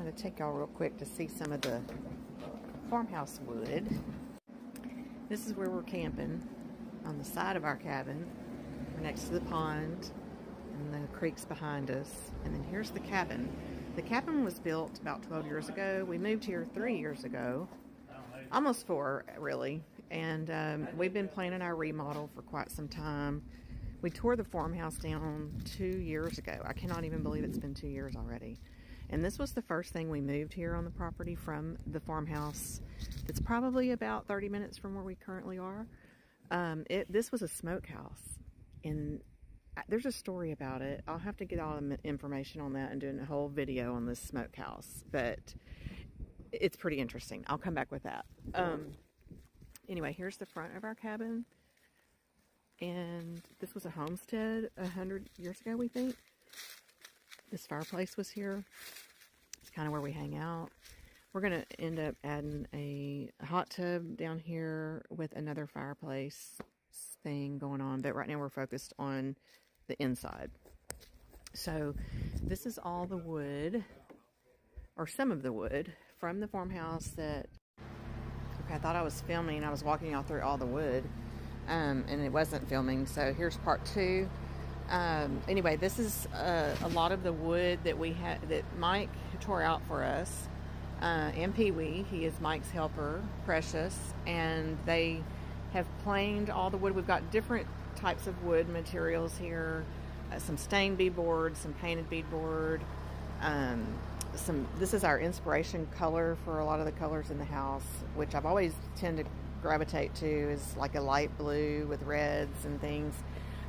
I'm going to take y'all real quick to see some of the farmhouse wood. This is where we're camping, on the side of our cabin. We're next to the pond, and the creek's behind us. And then here's the cabin. The cabin was built about 12 years ago. We moved here 3 years ago. Almost 4, really. And we've been planning our remodel for quite some time. We tore the farmhouse down 2 years ago. I cannot even believe it's been 2 years already. And this was the first thing we moved here on the property from the farmhouse. It's probably about 30 minutes from where we currently are. This was a smokehouse. And there's a story about it. I'll have to get all the information on that and do a whole video on this smokehouse. But it's pretty interesting. I'll come back with that. Anyway, here's the front of our cabin. And this was a homestead 100 years ago, we think. This fireplace was here. It's kind of where we hang out. We're going to end up adding a hot tub down here with another fireplace thing going on. But right now we're focused on the inside. So this is all the wood, or some of the wood, from the farmhouse that... Okay, I thought I was filming. I was walking y'all through all the wood. And it wasn't filming, so here's part 2. Anyway, this is a lot of the wood that we had, that Mike tore out for us, and Pee-wee. He is Mike's helper, Precious, and they have planed all the wood. We've got different types of wood materials here, some stained beadboard, some painted beadboard, this is our inspiration color for a lot of the colors in the house, which I've always tend to gravitate to, is like a light blue with reds and things.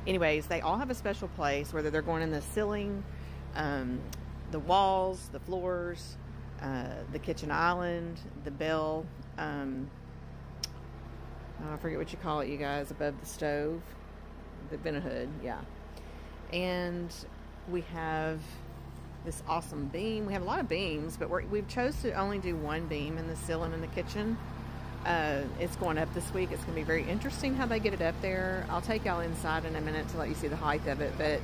Anyways, they all have a special place, whether they're going in the ceiling, the walls, the floors, the kitchen island, the bell, I forget what you call it, you guys, above the stove, the vent hood, yeah. And we have this awesome beam. We have a lot of beams, but we've chose to only do one beam in the ceiling in the kitchen. It's going up this week. It's going to be very interesting how they get it up there. I'll take y'all inside in a minute to let you see the height of it, but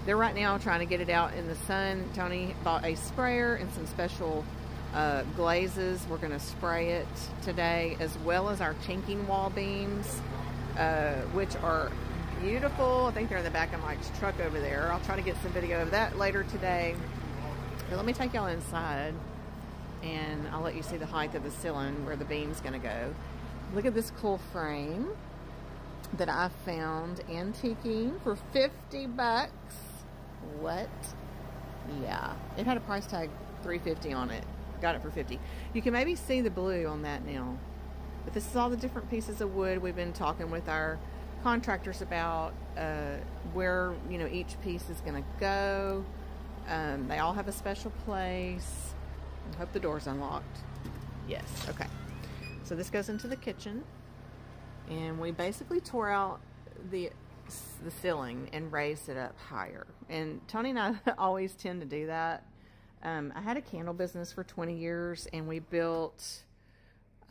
they're right now trying to get it out in the sun. Tony bought a sprayer and some special glazes. We're going to spray it today, as well as our chinking wall beams, which are beautiful. I think they're in the back of Mike's truck over there. I'll try to get some video of that later today. But let me take y'all inside, and I'll let you see the height of the ceiling where the beam's going to go. Look at this cool frame that I found antiquing for 50 bucks. What? Yeah. It had a price tag $3.50 on it. Got it for 50. You can maybe see the blue on that now. But this is all the different pieces of wood we've been talking with our contractors about, where, you know, each piece is going to go. They all have a special place. I hope the door's unlocked. Yes, okay. So this goes into the kitchen, and we basically tore out the ceiling and raised it up higher. And Tony and I always tend to do that. I had a candle business for 20 years, and we built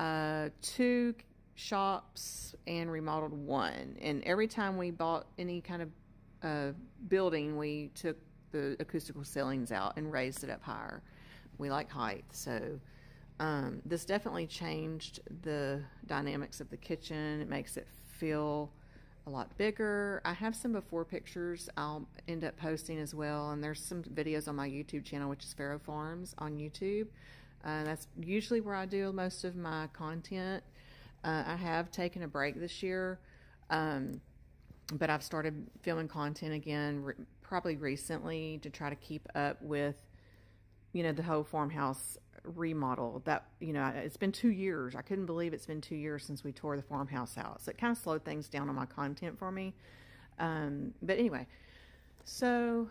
2 shops and remodeled 1. And every time we bought any kind of building, we took the acoustical ceilings out and raised it up higher. We like height, so this definitely changed the dynamics of the kitchen. It makes it feel a lot bigger. I have some before pictures I'll end up posting as well, and there's some videos on my YouTube channel, which is Farrow Farms on YouTube. That's usually where I do most of my content. I have taken a break this year, but I've started filming content again probably recently to try to keep up with, you know, the whole farmhouse remodel. That, you know, it's been 2 years. I couldn't believe it's been 2 years since we tore the farmhouse out. So it kind of slowed things down on my content for me. But anyway, so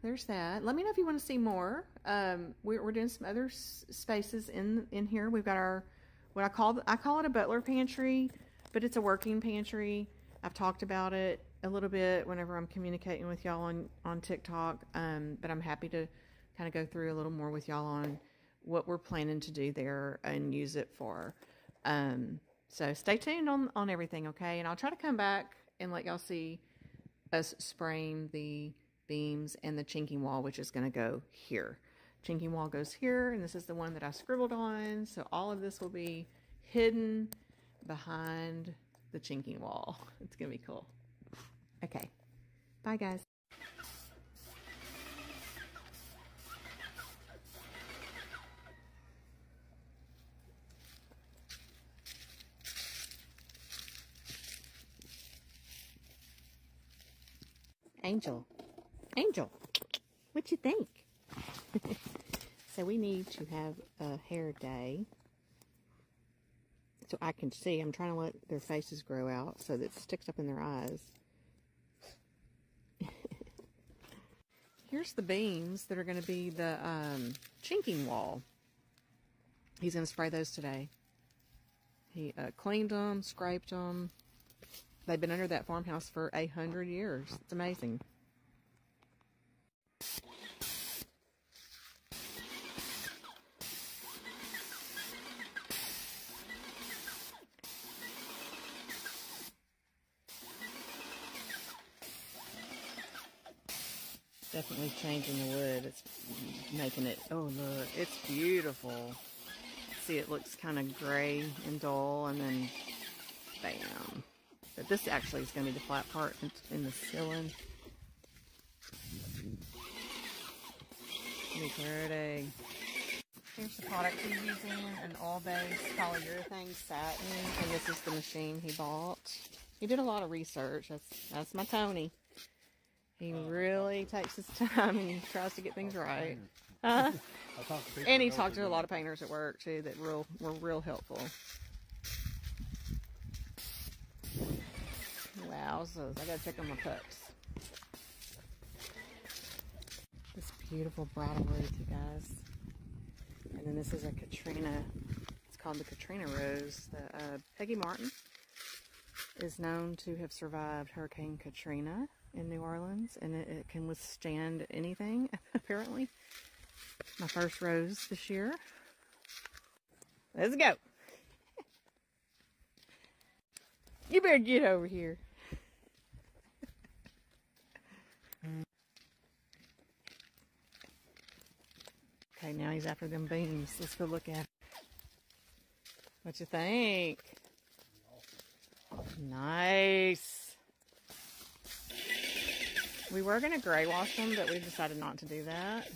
there's that. Let me know if you want to see more. We're doing some other spaces in here. We've got our, what I call it a butler pantry, but it's a working pantry. I've talked about it a little bit whenever I'm communicating with y'all on TikTok. But I'm happy to kind of go through a little more with y'all on what we're planning to do there and use it for. So stay tuned on everything, okay? And I'll try to come back and let y'all see us spraying the beams and the chinking wall, which is going to go here. chinking wall goes here, and this is the one that I scribbled on. So all of this will be hidden behind the chinking wall. It's gonna be cool. Okay, bye guys. Angel, what you think? So we need to have a hair day so I can see. I'm trying to let their faces grow out so that it sticks up in their eyes. Here's the beams that are going to be the chinking wall. He's going to spray those today. He cleaned them, scraped them. They've been under that farmhouse for 100 years. It's amazing. Definitely changing the wood. It's making it, oh look, it's beautiful. See, it looks kind of gray and dull, and then bam. But this actually is going to be the flat part in the ceiling. Pretty pretty. Here's the product he's using, an all-base polyurethane satin, and this is the machine he bought. He did a lot of research. That's my Tony. He really takes his time and tries to get things right. And he talked to a lot of painters at work too that were real helpful. Wowzers, I gotta check on my pups. This beautiful bridal wreath, you guys. And then this is a Katrina. It's called the Katrina Rose. The Peggy Martin is known to have survived Hurricane Katrina in New Orleans, and it can withstand anything, apparently. My first rose this year. Let's go. You better get over here. Okay, now he's after them beams. Let's go look at it. What you think? Nice. We were going to gray wash them, but we decided not to do that.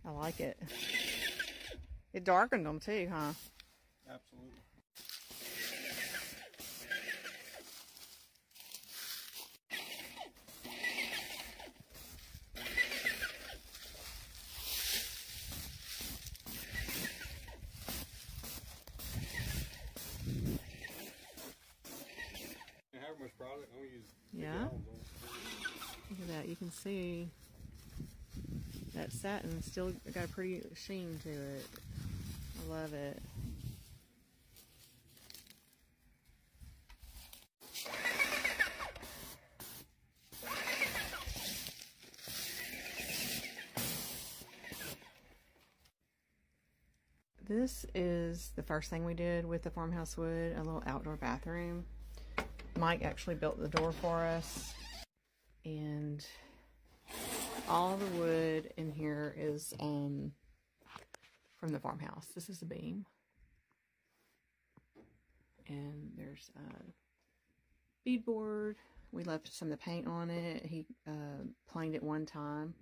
I like it. It darkened them too, huh? Absolutely. However much product, I'm gonna use. Yeah. Look at that. You can see that satin still got a pretty sheen to it. I love it. This is the first thing we did with the farmhouse wood, a little outdoor bathroom. Mike actually built the door for us, and all the wood in here is from the farmhouse. This is a beam, and there's a beadboard. We left some of the paint on it. He planed it one time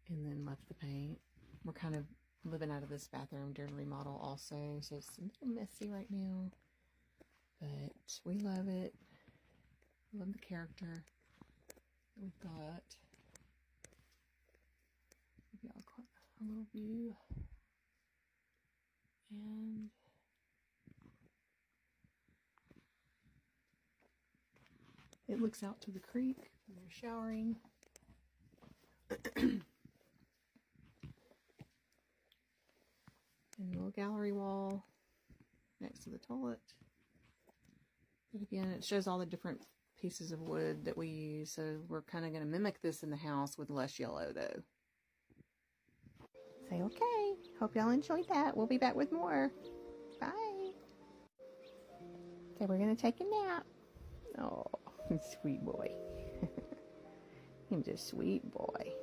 and then left the paint. We're kind of living out of this bathroom during the remodel also, so it's a little messy right now. But we love it. Love the character that we've got. Give y'all a little view. And it looks out to the creek when they're showering. And a little gallery wall next to the toilet. But again, it shows all the different pieces of wood that we use, so we're kind of going to mimic this in the house with less yellow, though. Say okay. Hope y'all enjoyed that. We'll be back with more. Bye. Okay, we're going to take a nap. Oh, sweet boy. He's a sweet boy.